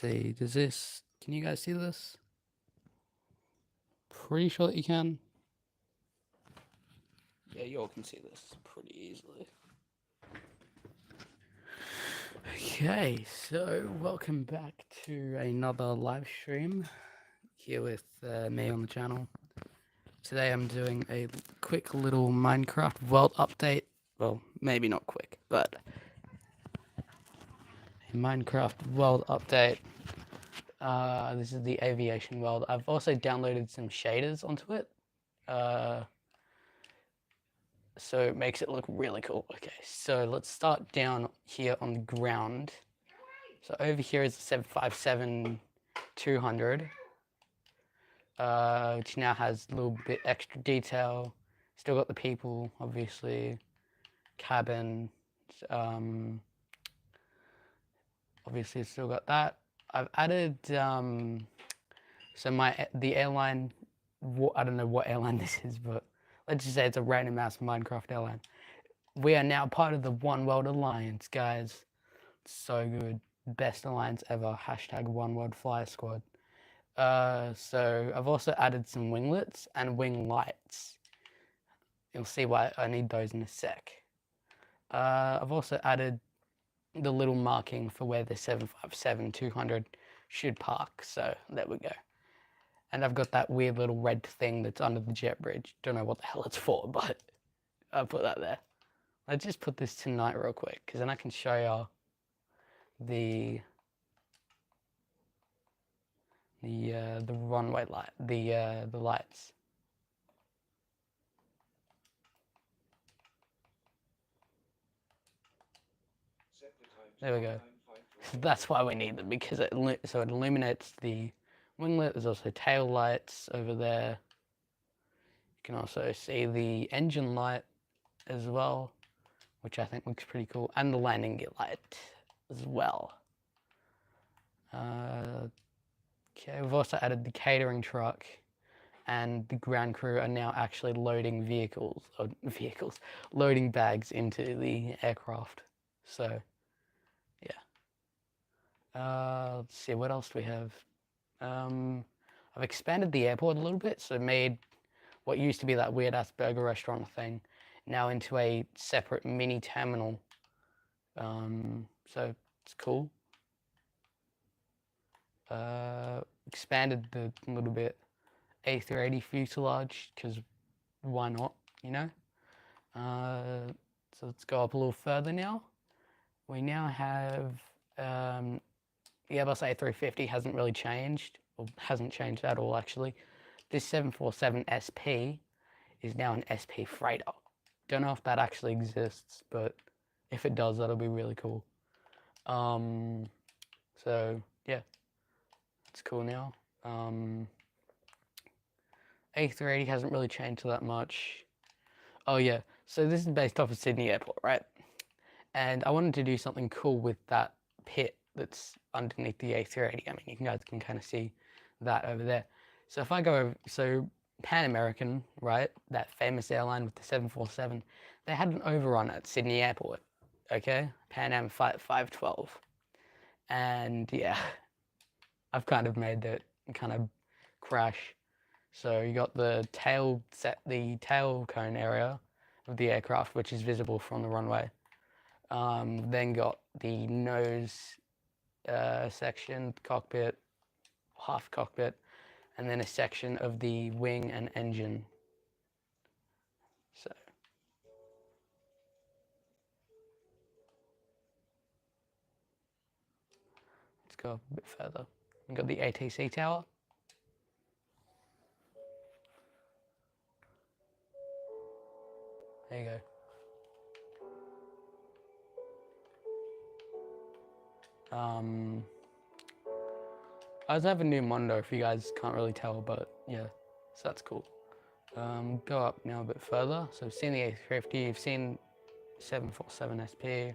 See, can you guys see this? Pretty sure that you can. Yeah, you all can see this pretty easily. Okay, so welcome back to another live stream here with me on the channel. Today I'm doing a quick little Minecraft world update. Well, maybe not quick, but a Minecraft world update. This is the aviation world. I've also downloaded some shaders onto it. So it makes it look really cool. Okay, so let's start down here on the ground. So over here is the 757-200, which now has a little bit extra detail. Still got the people, obviously, cabin, obviously still got that. I've added, so the airline, I don't know what airline this is, but let's just say it's a random ass Minecraft airline. We are now part of the One World Alliance, guys. It's so good. Best alliance ever. Hashtag One World Flyer Squad. So I've also added some winglets and wing lights. You'll see why I need those in a sec. I've also added the little marking for where the 757-200 should park. So there we go. And I've got that weird little red thing that's under the jet bridge. Don't know what the hell it's for, but I'll put that there. Let's just put this to night real quick, because then I can show you the runway light, the lights. There we go. So that's why we need them, because it illuminates the winglet. There's also tail lights over there. You can also see the engine light as well, which I think looks pretty cool, and the landing gear light as well. Okay, we've also added the catering truck, and the ground crew are now actually loading loading bags into the aircraft. So, yeah. Let's see, what else do we have? I've expanded the airport a little bit, so made what used to be that weird ass burger restaurant thing now into a separate mini terminal. So it's cool. Expanded the little bit A380 fuselage, because why not, you know? So let's go up a little further now. We now have the Airbus A350 hasn't really changed, or hasn't changed at all actually. This 747 SP is now an SP freighter. Don't know if that actually exists, but if it does, that'll be really cool. So yeah, it's cool now. A380 hasn't really changed that much. Oh yeah, so this is based off of Sydney Airport, right? And I wanted to do something cool with that pit that's underneath the A380. I mean, you guys can kind of see that over there. So if I go over, so Pan American, right, that famous airline with the 747, they had an overrun at Sydney Airport, okay? Pan Am 512. And yeah, I've kind of made that kind of crash. So you got the tail cone area of the aircraft, which is visible from the runway. Then got the nose section, cockpit, half cockpit, and then a section of the wing and engine. So let's go a bit further. We've got the ATC tower. There you go. I also have a new monitor if you guys can't really tell, but yeah, so that's cool. Go up now a bit further. So you've seen the A350, you've seen 747 SP.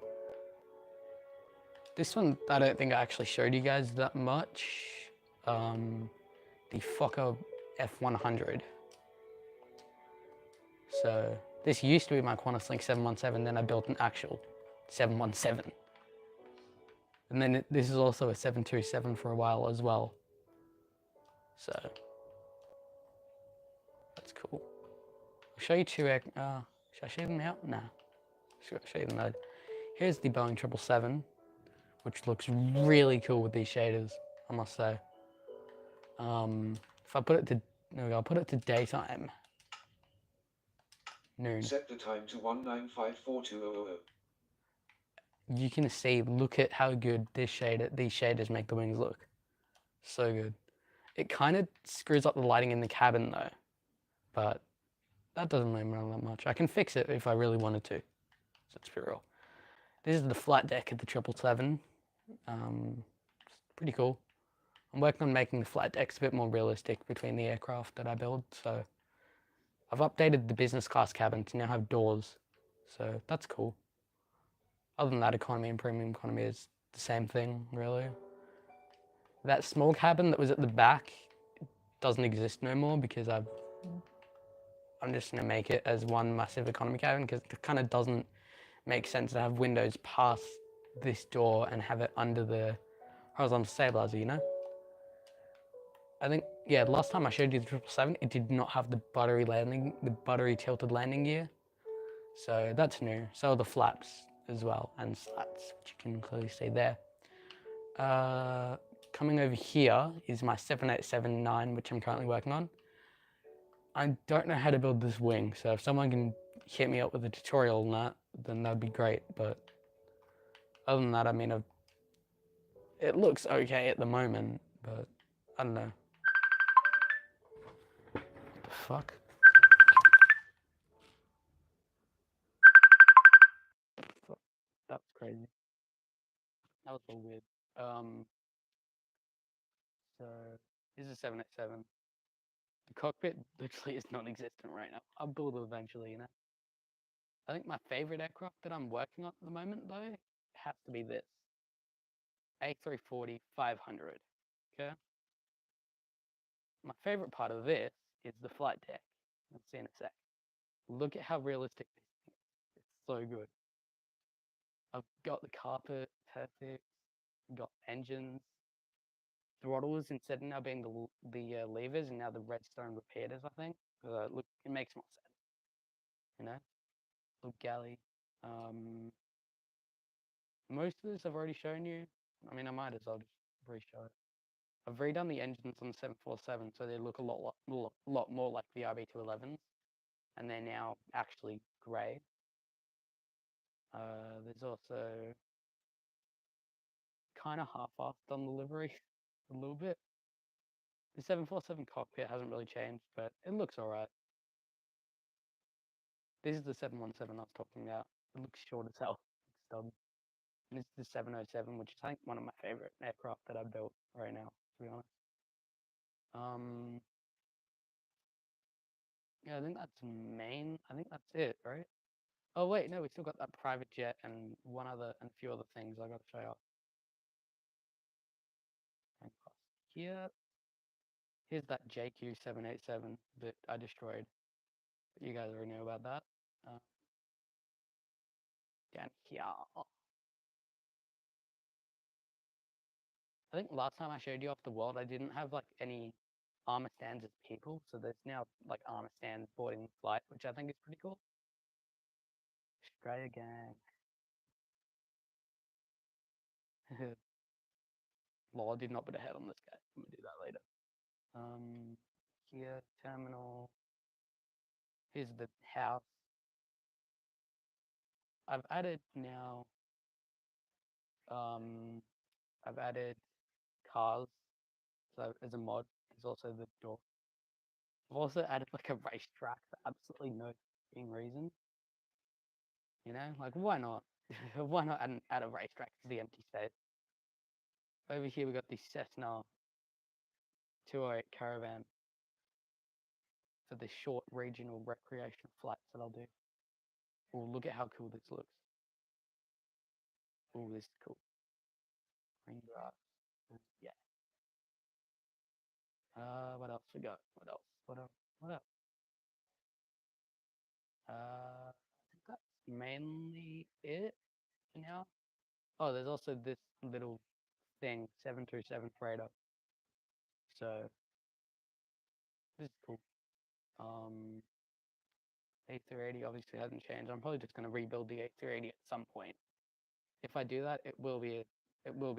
This one, I don't think I actually showed you guys that much. The Fokker F100. So this used to be my QantasLink 717, then I built an actual 717. And then this is also a 727 for a while as well. So that's cool. I'll show you two. Should I show them out? Nah. Should I show you them out? Here's the Boeing 777, which looks really cool with these shaders, I must say. If I put it to, there we go, I'll put it to daytime. Noon. Set the time to 19542000. You can see, look at how good these shaders make the wings look. So good. It kind of screws up the lighting in the cabin though, but that doesn't really matter that much. I can fix it if I really wanted to. So let's be real. This is the flight deck of the 777. It's pretty cool. I'm working on making the flight decks a bit more realistic between the aircraft that I build. So I've updated the business class cabin to now have doors. So that's cool. Other than that, economy and premium economy is the same thing, really. That small cabin that was at the back doesn't exist no more because I'm just gonna make it as one massive economy cabin because it kind of doesn't make sense to have windows past this door and have it under the horizontal stabilizer, you know? I think, yeah, last time I showed you the 777, it did not have the buttery tilted landing gear. So that's new. So are the flaps as well, and slats, which you can clearly see there. Coming over here is my 787-9, which I'm currently working on. I don't know how to build this wing, so if someone can hit me up with a tutorial on that, then that'd be great. But other than that, I mean, it looks okay at the moment, but I don't know. What the fuck? That's crazy. That was so weird. So this is a 787. The cockpit literally is non-existent right now. I'll build it eventually, you know. I think my favorite aircraft that I'm working on at the moment, though, has to be this A340-500. Okay. My favorite part of this is the flight deck. Let's see in a sec. Look at how realistic this thing is. It's so good. I've got the carpet, perfect. Got engines. Throttles instead of now being the levers and now the redstone repeaters, I think. Look, it makes more sense. You know, look galley. Most of this I've already shown you. I mean, I might as well just re-show it. I've redone the engines on the 747, so they look a lot more like the RB211s, and they're now actually grey. There's also kind of half-assed on the livery a little bit. The 747 cockpit hasn't really changed, but it looks alright. This is the 717 I was talking about. It looks short as hell. Stub. And this is the 707, which is I think one of my favorite aircraft that I've built right now, to be honest. Yeah, I think that's main. I think that's it, right? Oh wait, no, we still got that private jet and a few other things I got to show you. Here, here's that JQ787 that I destroyed. You guys already know about that. Down here. I think last time I showed you off the world, I didn't have like any armor stands as people, so there's now like armor stands boarding flight, which I think is pretty cool. Australia gang. Lol, I did not put a head on this guy. I'm gonna do that later. Here, terminal. Here's the house. I've added now, I've added cars. So as a mod, there's also the door. I've also added like a racetrack for absolutely no reason. You know, like why not? Why not add a racetrack to the empty space? Over here we got the Cessna 208 Caravan for the short regional recreational flights that I'll do. Oh, look at how cool this looks. Oh, this is cool. Green grass. Ooh, yeah. What else we got? What else? What else? What else? I think that's mainly it for now. Oh, there's also this little thing, 737 freighter. So this is cool. A380 obviously hasn't changed. I'm probably just gonna rebuild the A380 at some point. If I do that, it will be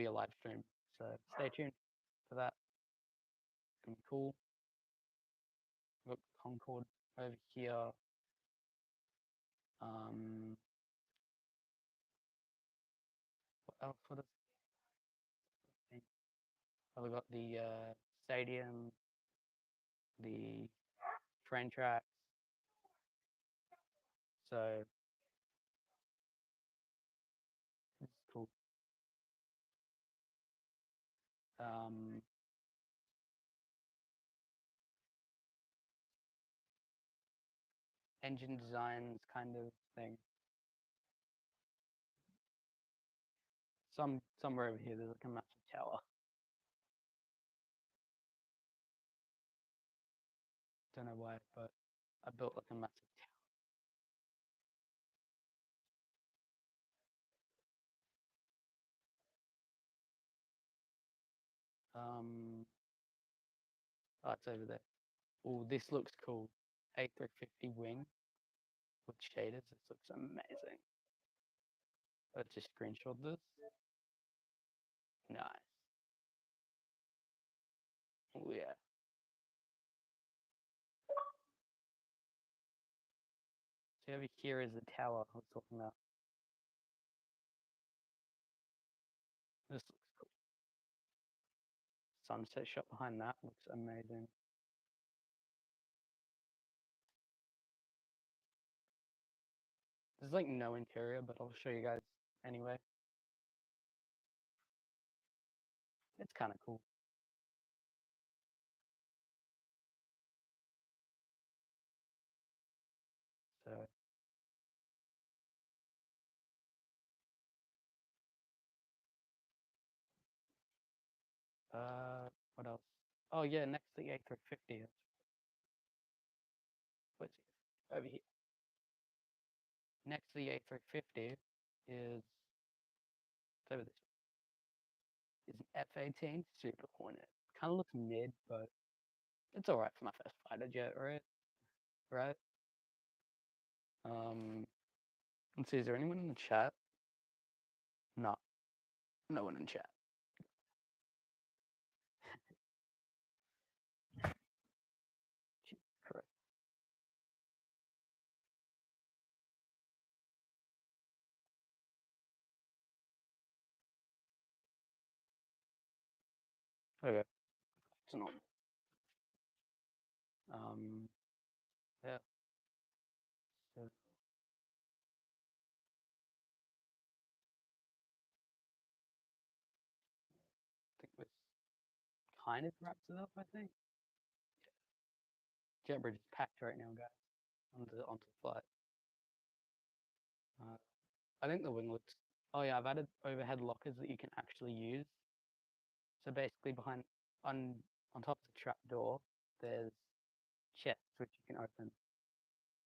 a live stream. So stay tuned for that. It's gonna be cool. Got Concorde over here. What else? What is it? I've got the stadium, the train tracks. So this is cool. Engine designs kind of thing. Somewhere over here, there's like a massive tower. Don't know why, but I built like a massive tower. Oh, it's over there. Oh, this looks cool. A350 wing with shaders. This looks amazing. Let's just screenshot this. Nice. Oh yeah. So over here is the tower I was talking about. This looks cool. Sunset shot behind that looks amazing. There's like no interior, but I'll show you guys anyway. It's kind of cool. So what else? Oh yeah, next to the A350. What's it? Over here. Next to the A350 is over this. Is an F-18 Super Hornet. Kind of looks mid, but it's alright for my first fighter jet, right? Right? Let's see, is there anyone in the chat? No. No one in chat. Correct. Okay. It's not. Yeah. So I think this kind of wraps it up, I think. Jetbridge is packed right now, guys, onto the flight. I think the wing looks. Oh yeah, I've added overhead lockers that you can actually use. So basically, on top of the trap door, there's chests which you can open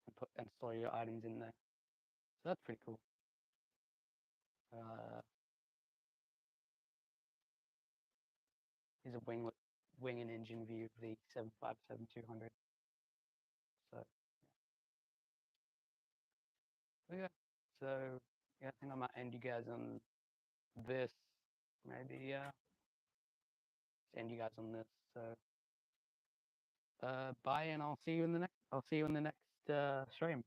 and put and store your items in there. So that's pretty cool. Here's a wing and engine view of the 757-200. So yeah. So yeah, I think I might end you guys on this. Maybe yeah. End you guys on this. So bye, and I'll see you in the next stream.